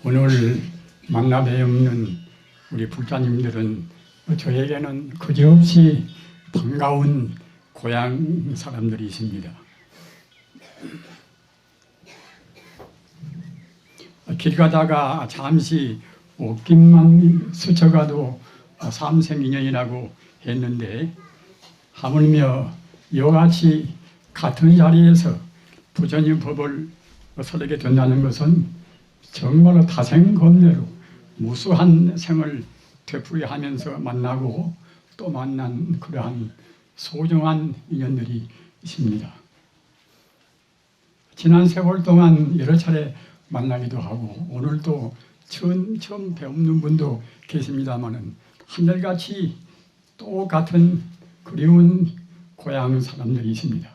오늘 만나뵈 없는 우리 불자님들은 저에게는 그지없이 반가운 고향 사람들이십니다. 길 가다가 잠시 옷깃만 스쳐가도 삼생인연이라고 했는데, 하물며 이같이 같은 자리에서 부처님 법을 설하게 된다는 것은 정말로 다생건대로 무수한 생을 되풀이하면서 만나고 또 만난 그러한 소중한 인연들이 있습니다. 지난 세월 동안 여러 차례 만나기도 하고 오늘도 처음 배우는 분도 계십니다마는 한결같이 똑같은 그리운 고향 사람들이 있습니다.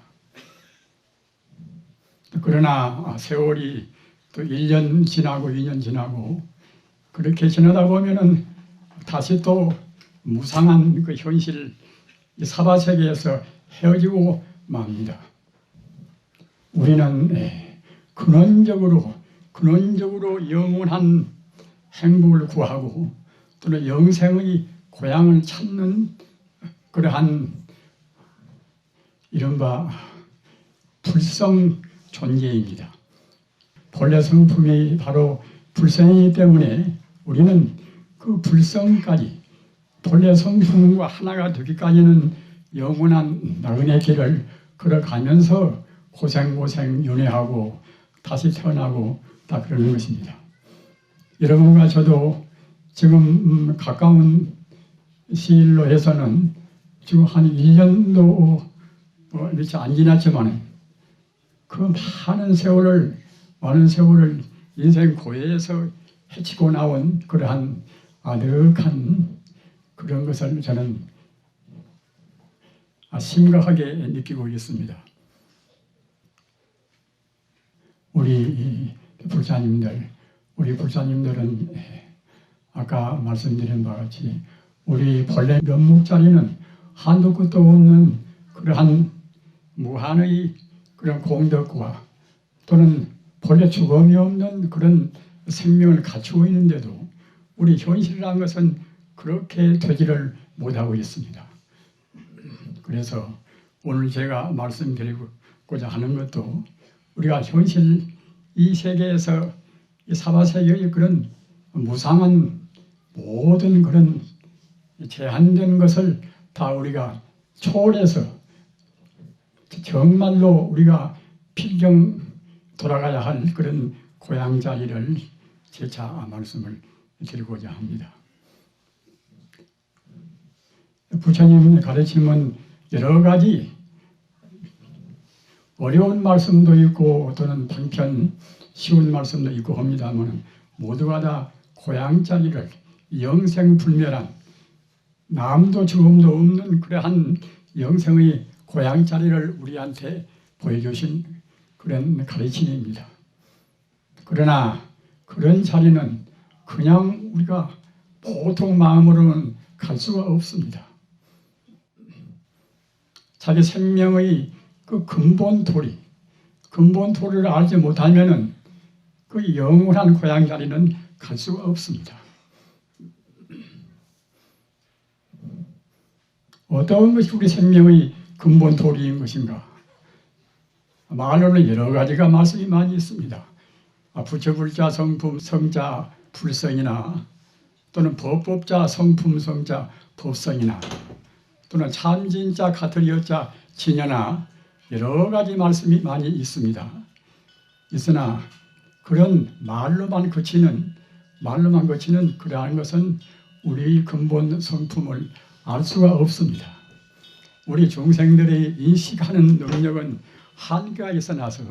그러나 세월이 또 1년 지나고 2년 지나고 그렇게 지나다 보면은 다시 또 무상한 그 현실 사바세계에서 헤어지고 맙니다. 우리는 근원적으로 영원한 행복을 구하고 또는 영생의 고향을 찾는 그러한 이른바 불성 존재입니다. 본래 성품이 바로 불성이기 때문에 우리는 그 불성까지 본래 성품과 하나가 되기까지는 영원한 나그네 길을 걸어가면서 고생 윤회하고 다시 태어나고 다 그러는 것입니다. 여러분과 저도 지금 가까운 시일로 해서는 지금 한 1년도 이렇게 안 지났지만 그 많은 세월을 인생 고해에서 헤치고 나온 그러한 아득한 그런 것을 저는 심각하게 느끼고 있습니다. 우리 불자님들은 아까 말씀드린 바와 같이 우리 본래 면목자리는 한도 끝도 없는 그러한 무한의 그런 공덕과 또는 본래 죽음이 없는 그런 생명을 갖추고 있는데도 우리 현실이라는 것은 그렇게 되지를 못하고 있습니다. 그래서 오늘 제가 말씀드리고자 하는 것도 우리가 현실 이 세계에서 이 사바세계의 그런 무상한 모든 그런 제한된 것을 다 우리가 초월해서 정말로 우리가 필경 돌아가야 할 그런 고향 자리를 재차 말씀을 드리고자 합니다. 부처님의 가르침은 여러 가지 어려운 말씀도 있고 또는 방편 쉬운 말씀도 있고 합니다만 모두가 다 고향 자리를 영생불멸한 남도 죽음도 없는 그러한 영생의 고향 자리를 우리한테 보여주신 그런 가르침입니다. 그러나 그런 자리는 그냥 우리가 보통 마음으로는 갈 수가 없습니다. 자기 생명의 그 근본 토리를 알지 못하면은 그 영원한 고향 자리는 갈 수가 없습니다. 어떤 것이 우리 생명의 근본 토리인 것인가? 말로는 여러 가지가 말씀이 많이 있습니다. 부처불자 성품 성자 불성이나 또는 법법자 성품 성자 법성이나 또는 참진자 카트리어자 진여나 여러 가지 말씀이 많이 있습니다. 있으나 그런 말로만 그치는 그러한 것은 우리 근본 성품을 알 수가 없습니다. 우리 중생들의 인식하는 능력은 한계가 있어나서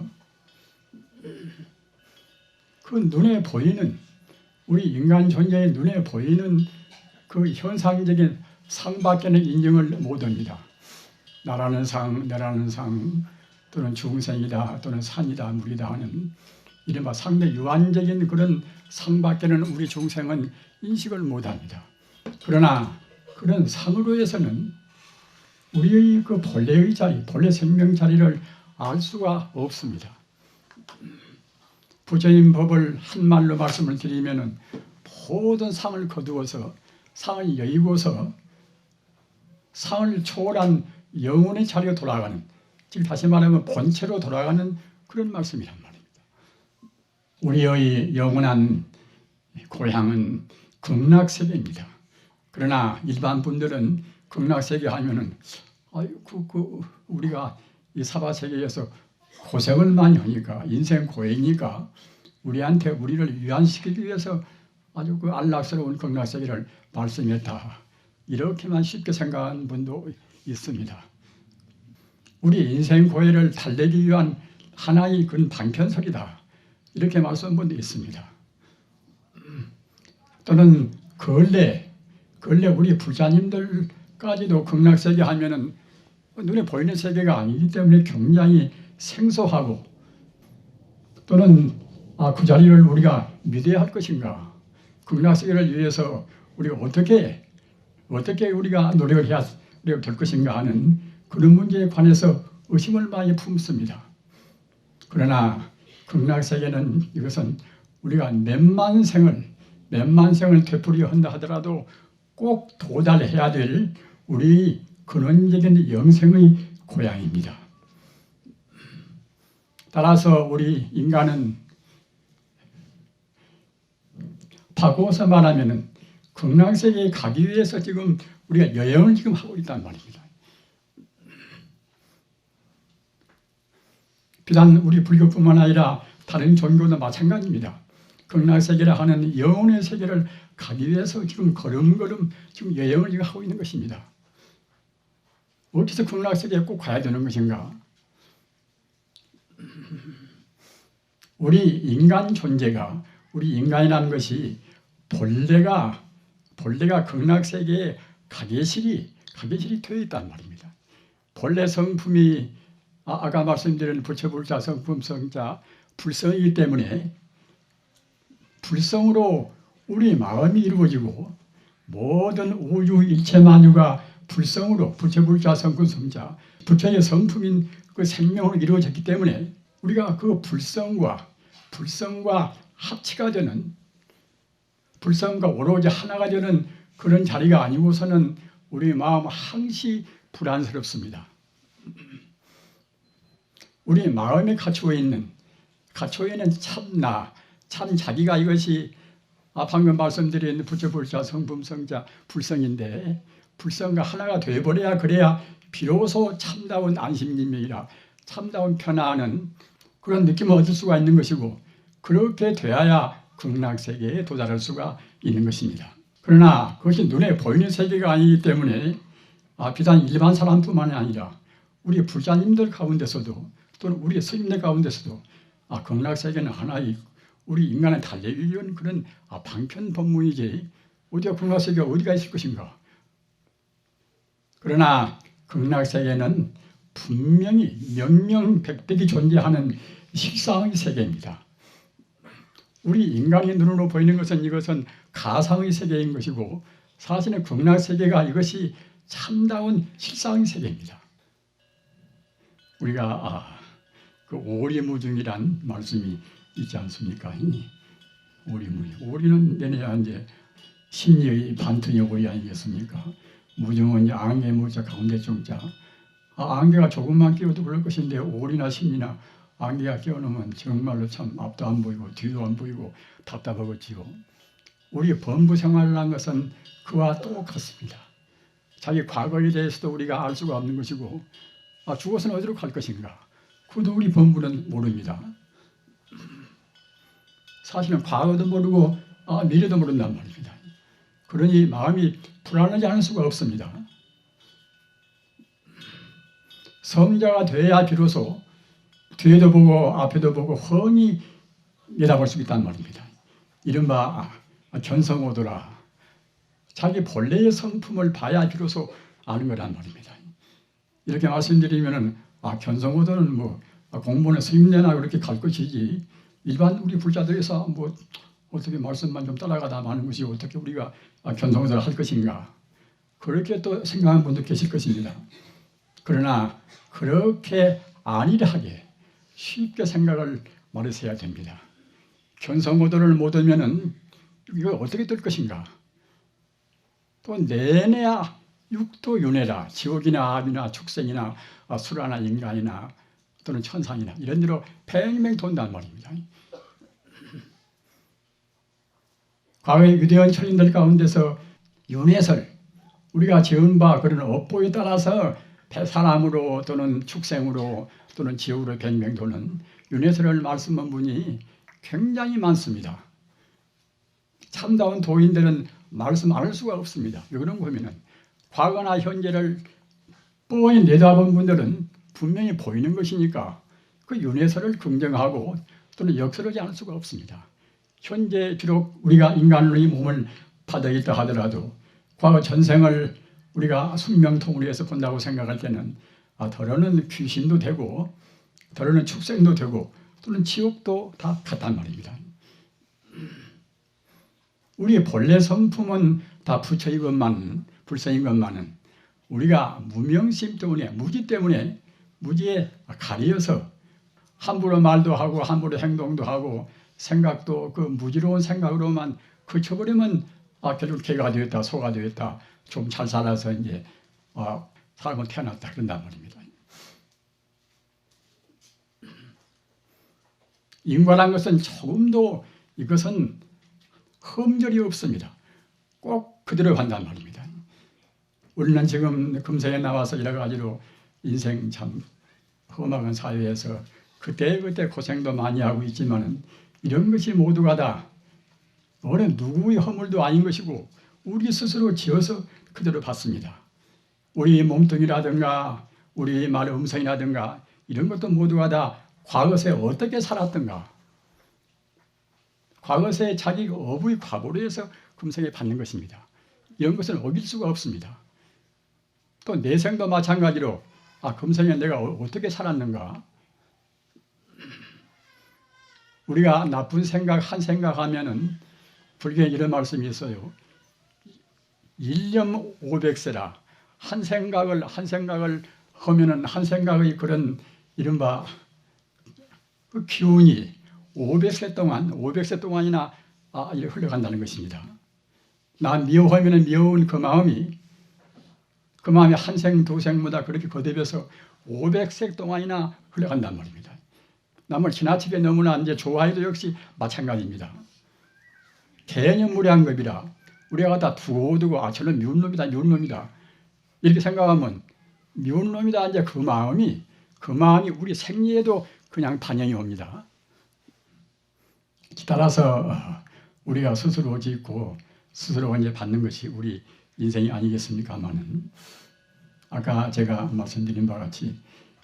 그 눈에 보이는 우리 인간 존재의 눈에 보이는 그 현상적인 상밖에는 인정을 못합니다. 나라는 상, 너라는 상, 또는 중생이다, 또는 산이다, 물이다 하는 이른바 상대 유한적인 그런 상밖에는 우리 중생은 인식을 못합니다. 그러나 그런 상으로 해서는 우리의 그 본래의 자리, 본래 생명 자리를 알 수가 없습니다. 부처님 법을 한말로 말씀을 드리면은 모든 상을 거두어서 상을 여의고서 상을 초월한 영혼의 자리로 돌아가는, 즉 다시 말하면 본체로 돌아가는 그런 말씀이란 말입니다. 우리의 영원한 고향은 극락세계입니다. 그러나 일반 분들은 극락세계 하면은 우리가 이 사바세계에서 고생을 많이 하니까 인생 고행이니까 우리한테 우리를 위안시키기 위해서 아주 그 안락스러운 극락세계를 말씀했다. 이렇게만 쉽게 생각하는 분도 있습니다. 우리 인생 고해를 달래기 위한 하나의 그 방편석이다. 이렇게 말씀한 분도 있습니다. 또는 근래 우리 부자님들까지도 극락세계 하면은 눈에 보이는 세계가 아니기 때문에 굉장히 생소하고 또는 그 자리를 우리가 믿어야 할 것인가, 극락세계를 위해서 우리가 어떻게 우리가 노력을 해야 될 것인가 하는 그런 문제에 관해서 의심을 많이 품습니다. 그러나 극락세계는 이것은 우리가 몇만 생을 되풀이어 한다 하더라도 꼭 도달해야 될 우리 근원적인 영생의 고향입니다. 따라서 우리 인간은 바꿔서 말하면은 극락세계에 가기 위해서 지금 우리가 여행을 지금 하고 있단 말입니다. 비단 우리 불교뿐만 아니라 다른 종교도 마찬가지입니다. 극락세계라 하는 영혼의 세계를 가기 위해서 지금 걸음걸음 지금 여행을 지금 하고 있는 것입니다. 어디서 극락세계에 꼭 가야 되는 것인가? 우리 인간 존재가, 우리 인간이라는 것이 본래가 극락세계에 가계실이 되어 있단 말입니다. 본래 성품이 아까 말씀드린 부처불자 성품 성자 불성이기 때문에 불성으로 우리 마음이 이루어지고 모든 우주 일체 만유가 불성으로 부처불자 성품 성자 부처의 성품인 그 생명으로 이루어졌기 때문에 우리가 그 불성과 합치가 되는, 불성과 오로지 하나가 되는 그런 자리가 아니고서는 우리 마음 항시 불안스럽습니다. 우리 마음에 갇혀 있는 참 자기가 이것이 방금 말씀드린 부처불자 성품 성자 불성인데, 불성과 하나가 되어버려야 그래야 비로소 참다운 안심림명이라 참다운 편안한 그런 느낌을 얻을 수가 있는 것이고, 그렇게 되어야 극락세계에 도달할 수가 있는 것입니다. 그러나 그것이 눈에 보이는 세계가 아니기 때문에 비단 일반 사람뿐만 아니라 우리 불자님들 가운데서도 또는 우리 스님들 가운데서도 극락세계는 하나의 우리 인간의 달래기 위한 그런 방편 법문이지 어디가 극락세계가 어디가 있을 것인가. 그러나 극락세계는 분명히 명명백백이 존재하는 실상의 세계입니다. 우리 인간의 눈으로 보이는 것은 이것은 가상의 세계인 것이고, 사실은 극락세계가 이것이 참다운 실상의 세계입니다. 우리가 그 오리무중이란 말씀이 있지 않습니까? 오리는 내내야 이제 심리의 반투의 오리 아니겠습니까? 무중은 안개 무자 가운데 중자. 안개가 조금만 끼어도 그럴 것인데 오리나 심리나 안개가 끼어놓으면 정말로 참 앞도 안 보이고 뒤도 안 보이고 답답하겠지요. 우리 범부 생활을 한 것은 그와 똑같습니다. 자기 과거에 대해서도 우리가 알 수가 없는 것이고 죽어서는 어디로 갈 것인가 그것도 우리 범부는 모릅니다. 사실은 과거도 모르고 미래도 모른단 말입니다. 그러니 마음이 불안하지 않을 수가 없습니다. 성자가 돼야 비로소 뒤에도 보고 앞에도 보고 훤히 내다볼 수 있단 말입니다. 이른바 견성오도라. 자기 본래의 성품을 봐야 비로소 아는 거란 말입니다. 이렇게 말씀드리면은 견성오도는 뭐 공부는 스님네나 그렇게 갈 것이지 일반 우리 불자들에서 뭐 어떻게 말씀만 좀 따라가다 마는 것이 어떻게 우리가 견성오도를 할 것인가 그렇게 또 생각하는 분도 계실 것입니다. 그러나 그렇게 안일하게 쉽게 생각을 말하셔야 됩니다. 견성오도를 못 하면은 이거 어떻게 될 것인가? 또 내내야 육도윤회라 지옥이나 아비나 축생이나 수라나 인간이나 또는 천상이나 이런 데로 팽팽 돈단 말입니다. 과거의 위대한 철인들 가운데서 윤회설 우리가 지은 바 그런 업보에 따라서 사람으로 또는 축생으로 또는 지옥으로 뱅뱅 도는 윤회설을 말씀한 분이 굉장히 많습니다. 참다운 도인들은 말씀 안 할 수가 없습니다. 왜 그런 거면은 과거나 현재를 뻔히 내다본 분들은 분명히 보이는 것이니까 그 윤회설을 긍정하고 또는 역설하지 않을 수가 없습니다. 현재 비록 우리가 인간의 몸을 받아 있다 하더라도 과거 전생을 우리가 숙명통으로 해서 본다고 생각할 때는 더러는 귀신도 되고 더러는 축생도 되고 또는 지옥도 다 같단 말입니다. 우리의 본래 성품은 다 부처인 것만 불성인 것만은 우리가 무명심 때문에 무지 때문에 무지에 가려서 함부로 말도 하고 함부로 행동도 하고 생각도 그 무지로운 생각으로만 그쳐버리면 결국 개가 되었다 소가 되었다 좀 잘 살아서 이제 사람은 태어났다 그런단 말입니다. 인과란 것은 조금도 이것은 흠결이 없습니다. 꼭 그대로 간단 말입니다. 우리는 지금 금세에 나와서 여러 가지로 인생 참 험악한 사회에서 그때 고생도 많이 하고 있지만은 이런 것이 모두가 다 어느 누구의 허물도 아닌 것이고 우리 스스로 지어서 그대로 받습니다. 우리 몸뚱이라든가 우리 말 음성이라든가 이런 것도 모두가 다 과거에 어떻게 살았던가 과거에 자기 업의 과보로 해서 금생에 받는 것입니다. 이런 것은 어길 수가 없습니다. 또 내생도 마찬가지로 금생에 내가 어떻게 살았는가 우리가 나쁜 생각 한 생각하면은 불교에 이런 말씀이 있어요. 일념 500세라 한 생각을 하면은 한 생각의 그런 이른바 그 기운이 500세 동안이나 흘러간다는 것입니다. 나 미워하면은 미워온 그 마음이 한 생 두 생보다 그렇게 거듭해서 500세 동안이나 흘러간단 말입니다. 남을 지나치게 너무나 이제 좋아해도 역시 마찬가지입니다. 개념무량급이라 우리가 갖다 두고두고 저는 미운 놈이다 이렇게 생각하면 미운 놈이다 이제 그 마음이 우리 생리에도 그냥 반영이 옵니다. 따라서 우리가 스스로 짓고 스스로 이제 받는 것이 우리 인생이 아니겠습니까마는 아까 제가 말씀드린 바와 같이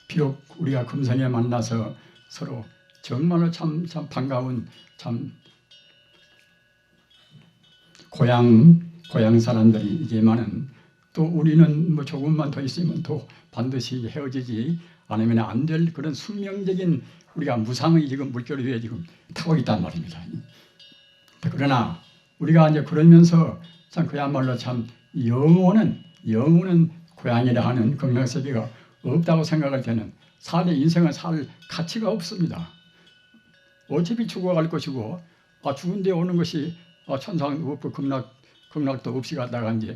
비록 우리가 금생에 만나서 서로 정말로 참 반가운 참 고향 사람들이지만은 또 우리는 뭐 조금만 더 있으면 또 반드시 헤어지지 않으면 안 될 그런 숙명적인 우리가 무상의 지금 물결 위에 지금 타고 있단 말입니다. 그러나 우리가 이제 그러면서 참 그야말로 참 영원한 고향이라 하는 극락세계가 없다고 생각할 때는 인생을 살 가치가 없습니다. 어차피 죽어갈 것이고 죽은 데 오는 것이 천상 없고 극락도 없이 갔다가 이제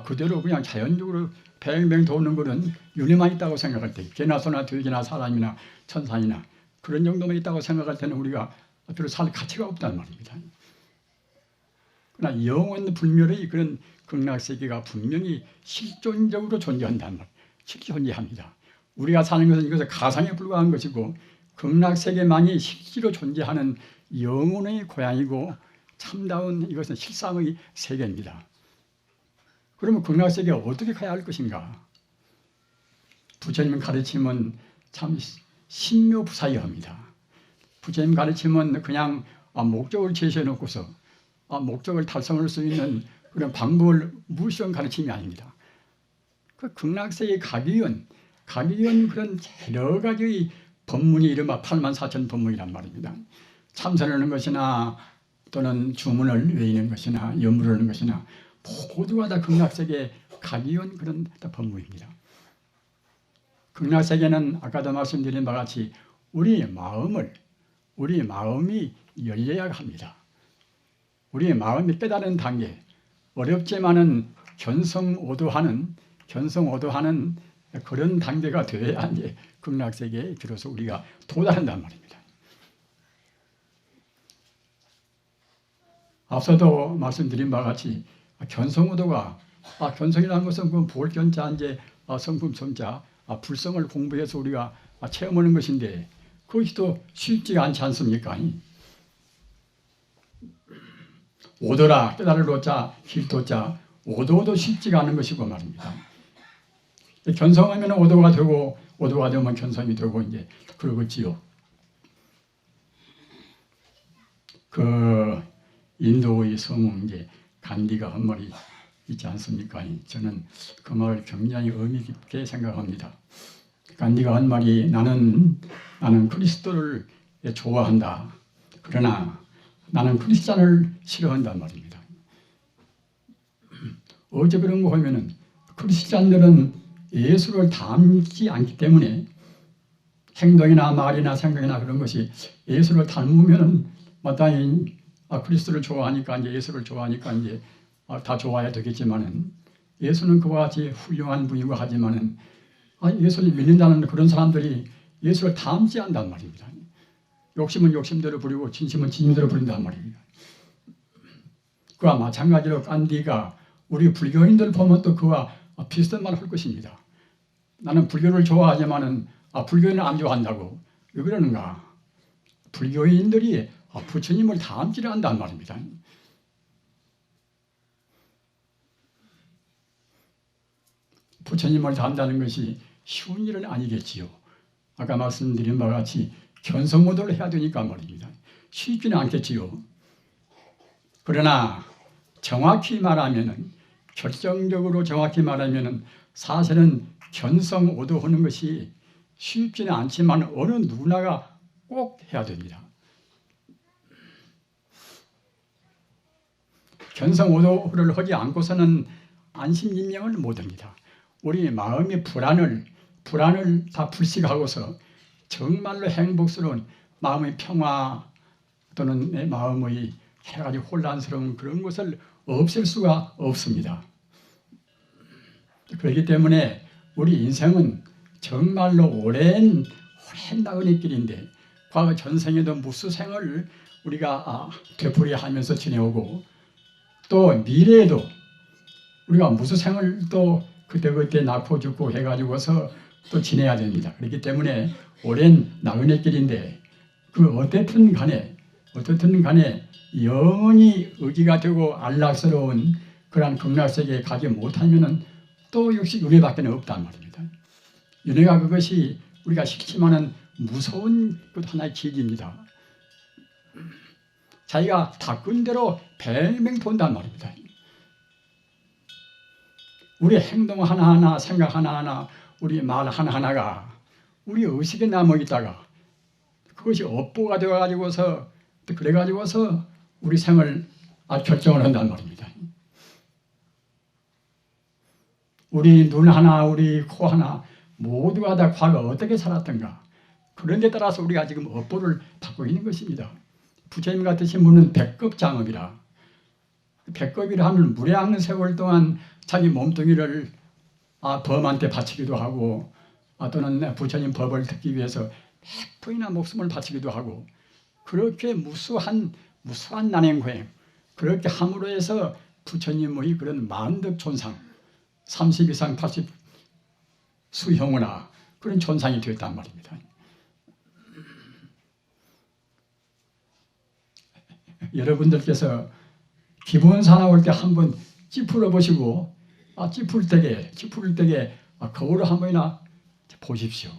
그대로 그냥 자연적으로 뱅뱅 도는 것은 윤회만 있다고 생각할 때 개나 소나 돼지나 사람이나 천상이나 그런 정도만 있다고 생각할 때는 우리가 별로 살 가치가 없다는 말입니다. 그러나 영원 불멸의 그런 극락세계가 분명히 실존적으로 존재한다는 말, 실제 존재합니다. 우리가 사는 것은 이것은 가상에 불과한 것이고 극락세계만이 실제로 존재하는 영혼의 고향이고 참다운 이것은 실상의 세계입니다. 그러면 극락세계에 어떻게 가야 할 것인가? 부처님 가르침은 참 신묘부사여합니다. 부처님 가르침은 그냥 목적을 제시해 놓고서 목적을 달성할 수 있는 그런 방법을 무시한 가르침이 아닙니다. 그 극락세계에 가기 위한 그런 여러 가지의 법문이 이른바 84,000 법문이란 말입니다. 참선하는 것이나 또는 주문을 외우는 것이나 염불을 하는 것이나 모두가 다 극락세계에 가기 위한 그런 법문입니다. 극락세계는 아까도 말씀드린 바와 같이 우리 마음이 열려야 합니다. 우리의 마음이 깨달은 단계, 어렵지만은 견성오도하는 그런 단계가 되어야 이제 극락세계에 비로소 우리가 도달한단 말입니다. 앞서도 말씀드린 바와 같이 견성오도가 견성이라는 것은 그 볼견자 이제 성품성자 불성을 공부해서 우리가 체험하는 것인데 그것이 또 쉽지가 않지 않습니까? 오도라 깨달을 오자 길도자 오도도 쉽지가 않은 것이고 말입니다. 견성하면 오도가 되고 오도가 되면 견성이 되고 이제 그러겠지요. 그 인도의 성웅 이제 간디가 한 말이 있지 않습니까? 저는 그 말을 굉장히 의미 깊게 생각합니다. 간디가 한 말이 나는 그리스도를 좋아한다. 그러나 나는 크리스찬을 싫어한단 말입니다. 어제 그런 거 보면은 크리스찬들은 예수를 닮지 않기 때문에 행동이나 말이나 생각이나 그런 것이 예수를 닮으면은 마땅히 그리스도를 좋아하니까 이제 예수를 좋아하니까 이제 다 좋아야 되겠지만은 예수는 그와 같이 훌륭한 분이고 하지만은 예수를 믿는다는 그런 사람들이 예수를 닮지 않는단 말입니다. 욕심은 욕심대로 부리고 진심은 진심대로 부린단 말입니다. 그와 마찬가지로 간디가 우리 불교인들 보면 또 그와 비슷한 말을 할 것입니다. 나는 불교를 좋아하지만은 불교인은 안 좋아한다고. 왜 그러는가? 불교인들이 부처님을 닮지를 않는단 말입니다. 부처님을 닮다는 것이 쉬운 일은 아니겠지요. 아까 말씀드린 바와 같이 견성오도를 해야 되니까 말입니다. 쉽지는 않겠지요. 그러나 정확히 말하면은 결정적으로 정확히 말하면은 사실은 견성오도하는 것이 쉽지는 않지만 어느 누구나가 꼭 해야 됩니다. 견성오도를 하지 않고서는 안심인명을 못합니다. 우리 마음의 불안을 다 불식하고서 정말로 행복스러운 마음의 평화 또는 내 마음의 여러 가지 혼란스러운 그런 것을 없앨 수가 없습니다. 그렇기 때문에 우리 인생은 정말로 오랜 나그네 길인데 과거 전생에도 무수생을 우리가 되풀이하면서 지내오고 또 미래에도 우리가 무수생을 또 그때 낳고 죽고 해가지고서 또 지내야 됩니다. 그렇기 때문에 오랜 나그네 길인데 그 어떻든 간에 영원히 의지가 되고 안락스러운 그러한 극락세계에 가지 못하면은 또 역시 윤회밖에 없단 말입니다. 윤회가 그것이 우리가 싫지만은 무서운 것 하나의 길입니다. 자기가 닦은 대로 뱅뱅 돈단 말입니다. 우리 행동 하나하나, 생각 하나하나, 우리 말 하나하나가 우리 의식에 남아있다가 그것이 업보가 되어가지고서 그래가지고서 우리 생을 결정을 한단 말입니다. 우리 눈 하나, 우리 코 하나 모두가 다 과거 어떻게 살았던가 그런 데 따라서 우리가 지금 업보를 받고 있는 것입니다. 부처님 같으신 분은 백급장업이라 백급이라 하면 무량 세월 동안 자기 몸뚱이를 범한테 바치기도 하고 또는 부처님 법을 듣기 위해서 100번이나 목숨을 바치기도 하고 그렇게 무수한 난행고행 그렇게 함으로 해서 부처님의 그런 만덕 존상 30 이상 80 수형이나 그런 존상이 되었단 말입니다. 여러분들께서 기본사 나올 때 한번 찌푸려 보시고 찌푸릴 때게 거울을 한 번이나 보십시오.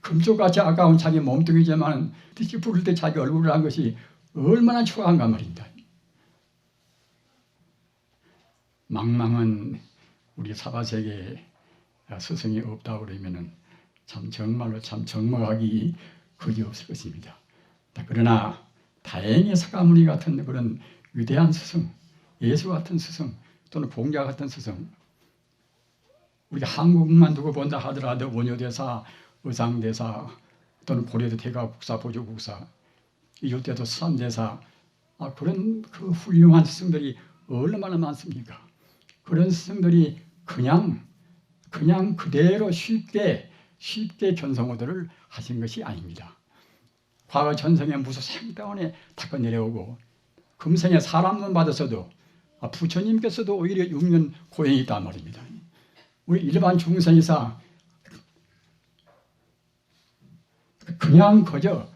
금쪽같이 아까운 자기 몸뚱이지만 찌푸릴 때 자기 얼굴을 한 것이 얼마나 초라한가 말입니다. 망망한 우리 사바세계 스승이 없다고 그러면은 참 정말로 참 적막하기 그지없을 것입니다. 그러나 다행히 사가모니 같은 그런 위대한 스승, 예수 같은 스승 또는 공자 같은 스승, 우리가 한국만 두고 본다 하더라도 원효대사, 의상대사 또는 고려대 대가국사, 보조국사, 이때도 수산대사 그런 그 훌륭한 스승들이 얼마나 많습니까? 그런 스승들이 그냥 그대로 쉽게 견성호도를 하신 것이 아닙니다. 과거 전생에 무슨 생다운에 닦아 내려오고 금생에 사람만 받았어도 부처님께서도 오히려 6년 고행이 있단 말입니다. 우리 일반 중생이사 그냥 거저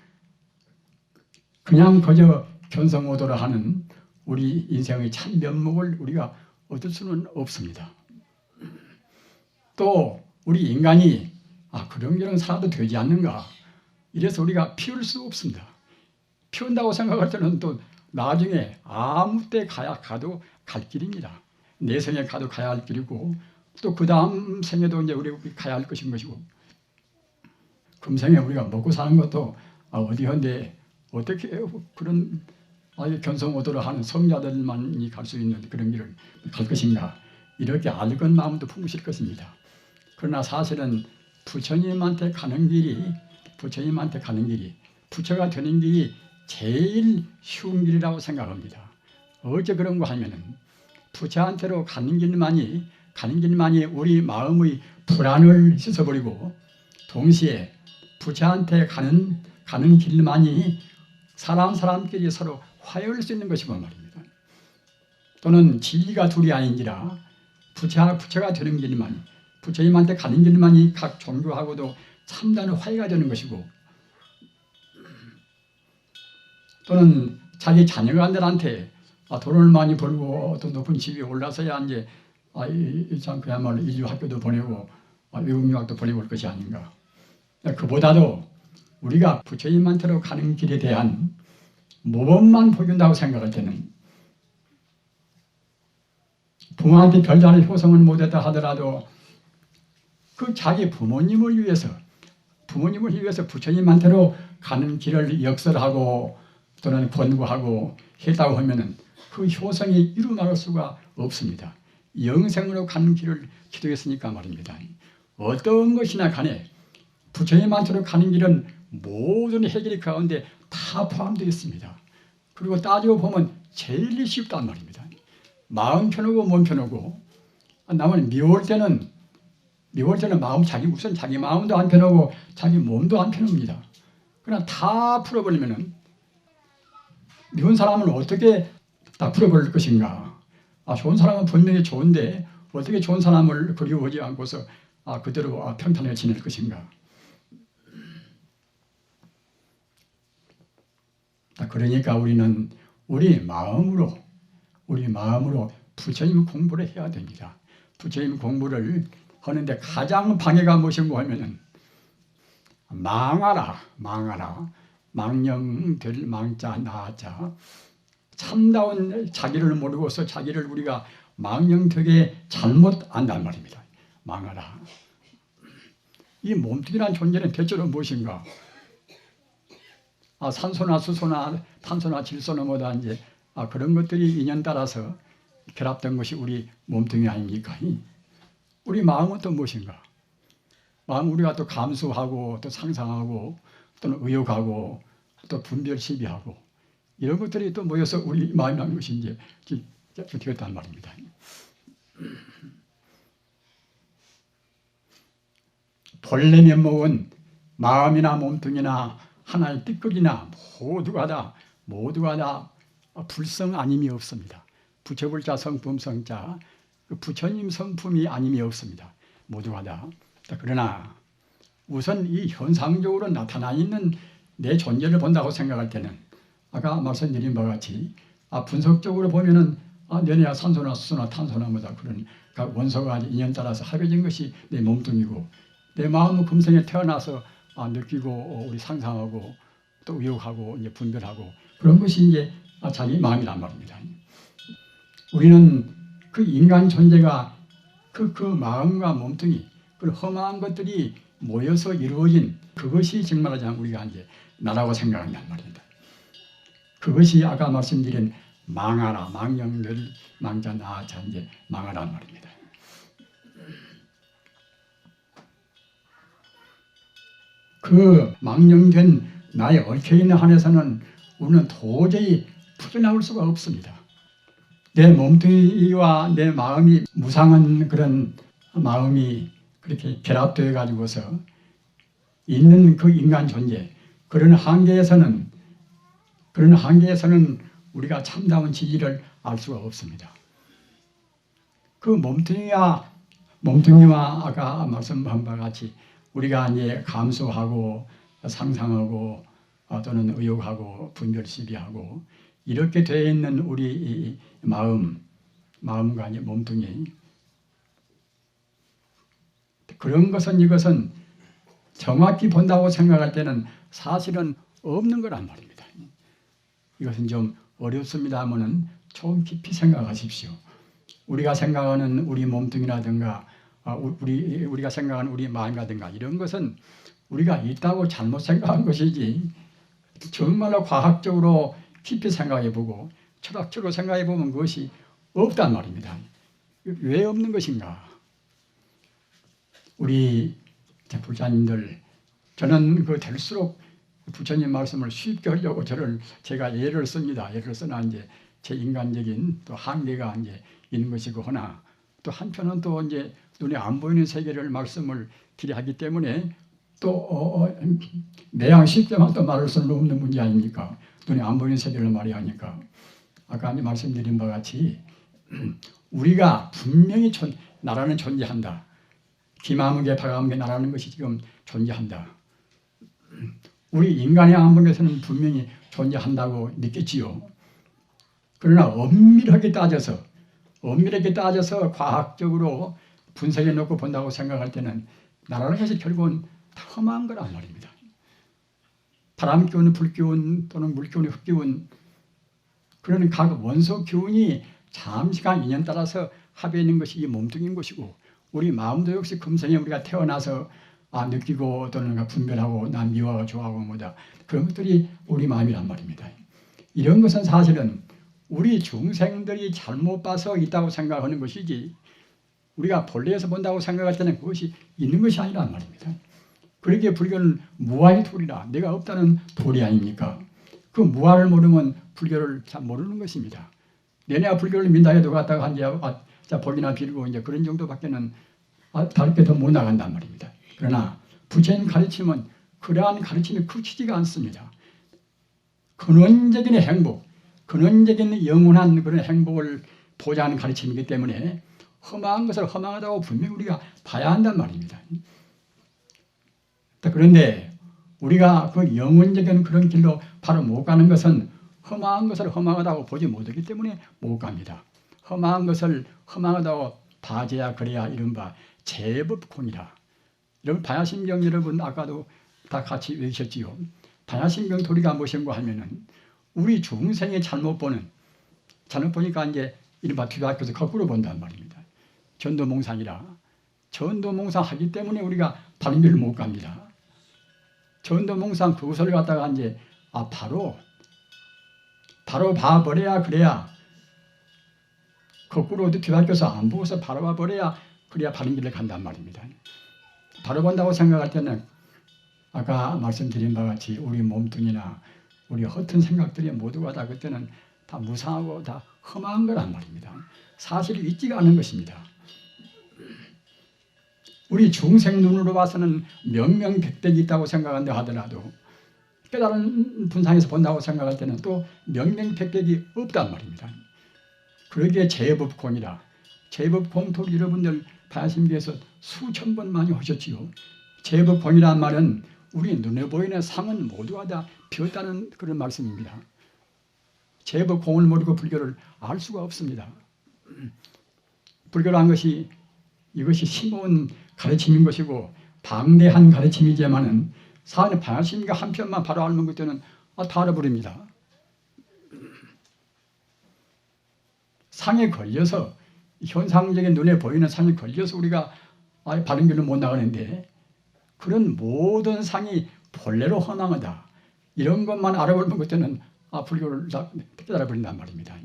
견성호도를 하는 우리 인생의 참 면목을 우리가 얻을 수는 없습니다. 또 우리 인간이 그런저런 살아도 되지 않는가 이래서 우리가 피울 수 없습니다. 피운다고 생각할 때는 또 나중에 아무 때 가도 갈 길입니다. 내 생에 가도 가야 할 길이고 또 그 다음 생에도 이제 우리 가야 할 것인 것이고 금생에 우리가 먹고 사는 것도 어디 한데 어떻게 그런 견성오도를 하는 성자들만이 갈 수 있는 그런 길을 갈 것인가 이렇게 알건 마음도 품으실 것입니다. 그러나 사실은 부처님한테 가는 길이 부처가 되는 길이 제일 쉬운 길이라고 생각합니다. 어째 그런 거 하면은 부처한테로 가는 길만이 우리 마음의 불안을 씻어버리고 동시에 부처한테 가는 길만이 사람끼리 서로 화해할 수 있는 것이고 말입니다. 또는 진리가 둘이 아닌지라 부처가 되는 길만이 부처님한테 가는 길만이 각 종교하고도 참다는 화해가 되는 것이고 또는 자기 자녀들한테 돈을 많이 벌고 또 높은 집에 올라서야 이제 참 그야말로 인류학교도 보내고 외국유학도 보내고 올 것이 아닌가. 그보다도 우리가 부처님한테로 가는 길에 대한 모범만 보여준다고 생각할 때는 부모한테 별다른 효성은 못했다 하더라도 그 자기 부모님을 위해서 부처님한테로 가는 길을 역설하고 또는 권고하고 했다고 하면은 그 효성이 이루어나갈 수가 없습니다. 영생으로 가는 길을 기도했으니까 말입니다. 어떤 것이나 간에 부처님한테로 가는 길은 모든 해결이 그 가운데 다 포함되어 있습니다. 그리고 따지고 보면 제일 쉽단 말입니다. 마음 편하고 몸 편하고 남은 미울 때는 우선 자기 마음도 안 편하고 자기 몸도 안 편합니다. 그러나 다 풀어버리면은 미운 사람은 어떻게 다 풀어버릴 것인가? 좋은 사람은 분명히 좋은데 어떻게 좋은 사람을 그리워하지 않고서 그대로 평탄하게 지낼 것인가? 그러니까 우리는 우리 마음으로 부처님 공부를 해야 됩니다. 부처님 공부를 하는데 가장 방해가 무엇인가 하면은 망하라 망령될 망자 나자 참다운 자기를 모르고서 자기를 우리가 망령되게 잘못 안단 말입니다. 망하라. 이 몸뚱이란 존재는 대체로 무엇인가? 산소나 수소나 탄소나 질소나 뭐다 이제 그런 것들이 인연 따라서 결합된 것이 우리 몸뚱이 아닙니까? 우리 마음은 또 무엇인가? 마음 우리가 또 감수하고 또 상상하고 또는 의욕하고 또 분별 시비하고 이런 것들이 또 모여서 우리 마음이라는 것이 이제 되었단 말입니다. 본래 면목은 마음이나 몸뚱이나 하나의 띠끌이나 모두가 다 불성 아님이 없습니다. 부처불자 성품성자 그 부처님 성품이 아님이 없습니다. 모두가 다. 그러나 우선 이 현상적으로 나타나 있는 내 존재를 본다고 생각할 때는 아까 말씀드린 바와 같이 분석적으로 보면은 내내야 산소나 수소나 탄소나 뭐다 그런 원소가 인연 따라서 합해진 것이 내 몸뚱이고 내 마음은 금생에 태어나서 느끼고 우리 상상하고 또 의욕하고 이제 분별하고 그런 것이 이제 자기 마음이란 말입니다. 우리는 그 인간 존재가 그 마음과 몸뚱이 그 험한 것들이 모여서 이루어진 그것이 정말 하자면 우리가 이제 나라고 생각한단 말입니다. 그것이 아까 말씀드린 망하라, 망령들, 망자, 나자 이제 망하란 말입니다. 그 망령된 나의 얽혀있는 한에서는 우리는 도저히 풀어나올 수가 없습니다. 내 몸뚱이와 내 마음이 무상한 그런 마음이 그렇게 결합되어 가지고서 있는 그 인간 존재 그런 한계에서는 우리가 참다운 진리를 알 수가 없습니다. 그 몸뚱이와 아까 말씀한 바와 같이 우리가 이제 감수하고 상상하고 또는 의욕하고 분별 시비하고 이렇게 되어 있는 우리 마음과 이제 몸뚱이 그런 것은 이것은 정확히 본다고 생각할 때는 사실은 없는 거란 말입니다. 이것은 좀 어렵습니다만은 좀 깊이 생각하십시오. 우리가 생각하는 우리 몸뚱이라든가 우리가 생각하는 우리 마음이라든가 이런 것은 우리가 있다고 잘못 생각한 것이지 정말로 과학적으로 깊이 생각해보고 철학적으로 생각해보면 그것이 없단 말입니다. 왜 없는 것인가? 우리 불자님들 저는 될수록 부처님 말씀을 쉽게 하려고 제가 예를 씁니다. 예를 쓰나 이제 제 인간적인 또 한계가 이제 있는 것이고 하나 또 한편은 또 이제 눈에 안 보이는 세계를 말씀을 기대하기 때문에 또 매양 쉽게만 또 말할 수는 없는 문제 아닙니까? 눈에 안 보이는 세계를 말해야 하니까 아까 말씀드린 바와 같이 우리가 분명히 나라는 존재한다. 기마무게 파가무게 나라는 것이 지금 존재한다. 우리 인간의 안목에서는 분명히 존재한다고 믿겠지요. 그러나 엄밀하게 따져서 과학적으로 분석해 놓고 본다고 생각할 때는 나라는 것이 결국은 험한 거란 말입니다. 바람 기운, 불 기운 또는 물 기운, 흙 기운 그런 각 원소 기운이 잠시간 인연 따라서 합해 있는 것이 이 몸뚱이인 것이고 우리 마음도 역시 금생에 우리가 태어나서 느끼고 또는 분별하고 난 미워하고 좋아하고 뭐다 그런 것들이 우리 마음이란 말입니다. 이런 것은 사실은 우리 중생들이 잘못 봐서 있다고 생각하는 것이지 우리가 본래에서 본다고 생각할 때는 그것이 있는 것이 아니란 말입니다. 그러기에 불교는 무아의 도리라 내가 없다는 도리 아닙니까? 그 무아를 모르면 불교를 잘 모르는 것입니다. 내가 불교를 민다 해도 갔다가 한 복이나 빌고 이제 그런 정도밖에는 다르게 더 못 나간단 말입니다. 그러나 부처님 가르침은 그러한 가르침이 그치지가 않습니다. 근원적인 행복, 근원적인 영원한 그런 행복을 보장하는 가르침이기 때문에 험한 것을 험하다고 분명히 우리가 봐야 한단 말입니다. 그런데 우리가 그 영원적인 그런 길로 바로 못 가는 것은 험한 것을 험하다고 보지 못하기 때문에 못 갑니다. 험한 것을 험하다고 봐줘야 그래야 이른바 제법공이라. 여러분 반야심경 여러분 아까도 다 같이 외우셨지요. 반야심경 도리가 무엇인가 하면은 우리 중생이 잘못 보니까 이제 이른바 뒤바뀌어서 거꾸로 본단 말입니다. 전도몽상이라. 전도몽상 하기 때문에 우리가 다른 길을 못 갑니다. 전도몽상 그것을 갖다가 이제 바로 봐버려야 그래야 거꾸로 뒤바뀌어서 안 보고서 바로 봐버려야 그래야 바른 길을 간단 말입니다. 바로 본다고 생각할 때는 아까 말씀드린 바와 같이 우리 몸뚱이나 우리 허튼 생각들이 모두가 다 그때는 다 무상하고 다 험한 거란 말입니다. 사실이 있지가 않은 것입니다. 우리 중생 눈으로 봐서는 명명백백이 있다고 생각한다 하더라도 깨달은 분상에서 본다고 생각할 때는 또 명명백백이 없단 말입니다. 그러기에 제법공이다. 제법공토를 여러분들 바야심기에서 수천 번 많이 하셨지요. 제법공이라는 말은 우리 눈에 보이는 상은 모두가 다 비었다는 그런 말씀입니다. 제법공을 모르고 불교를 알 수가 없습니다. 불교라는 것이 이것이 심오한 가르침인 것이고 방대한 가르침이지만은 사안의 바야심기가 한 편만 바로 알면 그때는 다 알아버립니다. 상에 걸려서 현상적인 눈에 보이는 상에 걸려서 우리가 바른 길로 못 나가는데 그런 모든 상이 본래로 허망하다. 이런 것만 알아보면 그때는 불교를 다 깨달아버린단 말입니다.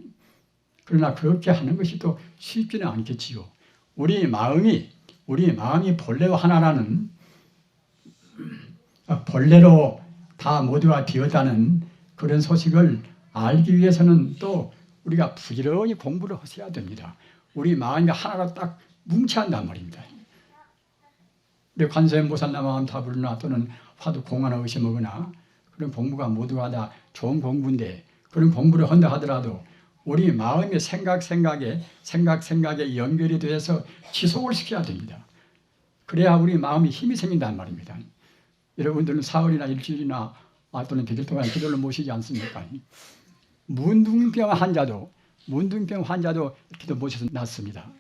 그러나 그렇게 하는 것이 또 쉽지는 않겠지요. 우리 마음이 본래와 하나라는 본래로 다 모두가 비었다는 그런 소식을 알기 위해서는 또 우리가 부지런히 공부를 하셔야 됩니다. 우리 마음이 하나로 딱 뭉쳐야 한단 말입니다. 우리 관세음보살 마음 다 부르나 또는 화두 공하나 의심하거나 그런 공부가 모두가 다 좋은 공부인데 그런 공부를 한다 하더라도 우리 마음의 생각에 연결이 돼서 지속을 시켜야 됩니다. 그래야 우리 마음이 힘이 생긴단 말입니다. 여러분들은 사흘이나 일주일이나 또는 100일 동안 기도를 모시지 않습니까? 문둥병 환자도 기도 모셔서 낫습니다.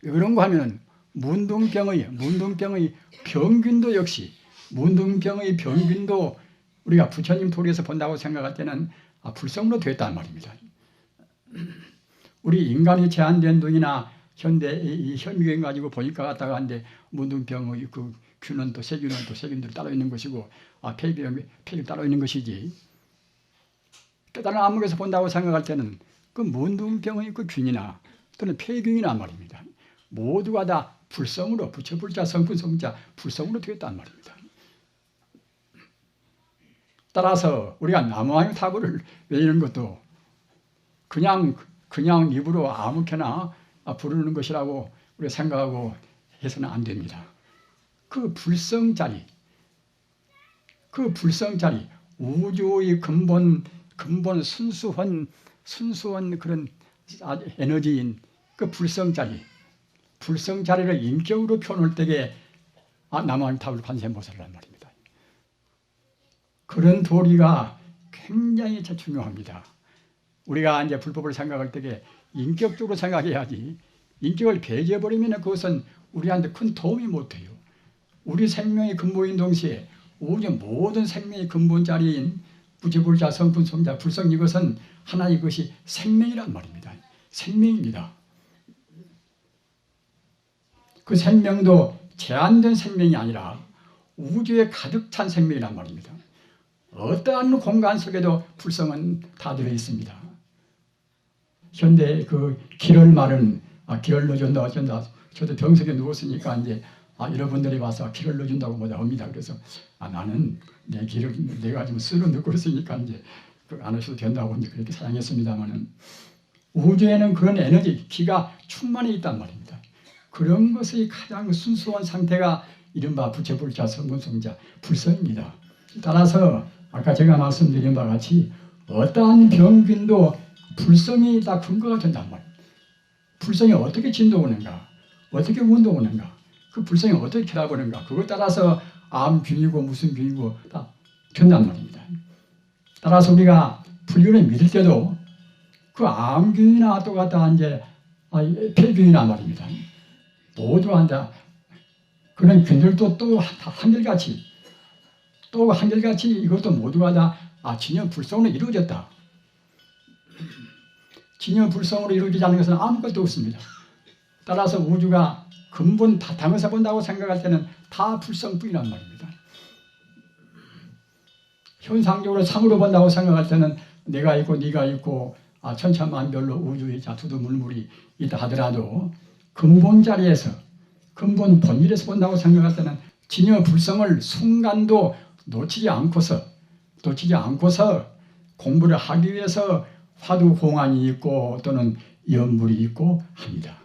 그런가 하면 문둥병의 병균도 역시 문둥병의 병균도 우리가 부처님 도리에서 본다고 생각할 때는 불성으로 되었단 말입니다. 우리 인간이 제한된 둥이나 현대 이 현미경 가지고 보니까 갔다가 한데 문둥병의 그 균은 또 세균들이 따로 있는 것이고 폐기 따로 있는 것이지. 깨달은 암흑에서 본다고 생각할 때는 그 문둥병의 그 균이나 또는 폐균이나 말입니다. 모두가 다 불성으로 부처불자 성분성자 불성으로 되었단 말입니다. 따라서 우리가 나무아유 타부를 외우는 것도 그냥 입으로 아무렇게나 부르는 것이라고 우리가 생각하고 해서는 안 됩니다. 그 불성자리 우주의 근본 순수한 그런 에너지인 그 불성자리를 인격으로 표현할 때에 남한타불 관세음보살이란 말입니다. 그런 도리가 굉장히 중요합니다. 우리가 이제 불법을 생각할 때에 인격적으로 생각해야지 인격을 배제해버리면 그것은 우리한테 큰 도움이 못해요. 우리 생명의 근본인 동시에 우주 모든 생명의 근본자리인 부지불자 성분성자 불성 이것은 하나 이것이 생명이란 말입니다. 생명입니다. 그 생명도 제한된 생명이 아니라 우주에 가득 찬 생명이란 말입니다. 어떠한 공간 속에도 불성은 다 들어있습니다. 현대 그 길을 말은 길을 넣어준다 어쩐다. 저도 병석에 누웠으니까 이제 여러분들이 와서 길을 넣어준다고 뭐다 합니다. 그래서 나는 내 길을 내가 지금 스스로 넣고 있으니까 이제 안 하셔도 된다고 이제 그렇게 사용했습니다만은 우주에는 그런 에너지 기가 충만히 있단 말입니다. 그런 것의 가장 순수한 상태가 이른바 부처불자 성분성자 불성입니다. 따라서 아까 제가 말씀드린 바와 같이 어떠한 병균도 불성이 다 근거가 된단 말이에요. 불성이 어떻게 진동하는가, 어떻게 운동하는가, 그 불성이 어떻게 결합하는가, 그것 따라서 암균이고 무슨 균이고 다 된단 말입니다. 따라서 우리가 불교를 믿을 때도 그 암균이나 똑같다 이제 폐균이나 말입니다. 모두 한다. 그런 균들도 또 한결같이 이것도 모두가 다 진여 불성으로 이루어졌다. 진여 불성으로 이루어지지 않는 것은 아무것도 없습니다. 따라서 우주가 근본 당에서 본다고 생각할 때는 다 불성뿐이란 말입니다. 현상적으로 상으로 본다고 생각할 때는 내가 있고 네가 있고 천차만별로 우주의 두두물물이 있다 하더라도 근본 자리에서 근본 본질에서 본다고 생각할 때는 진여 불성을 순간도 놓치지 않고서 공부를 하기 위해서 화두 공안이 있고 또는 연불이 있고 합니다.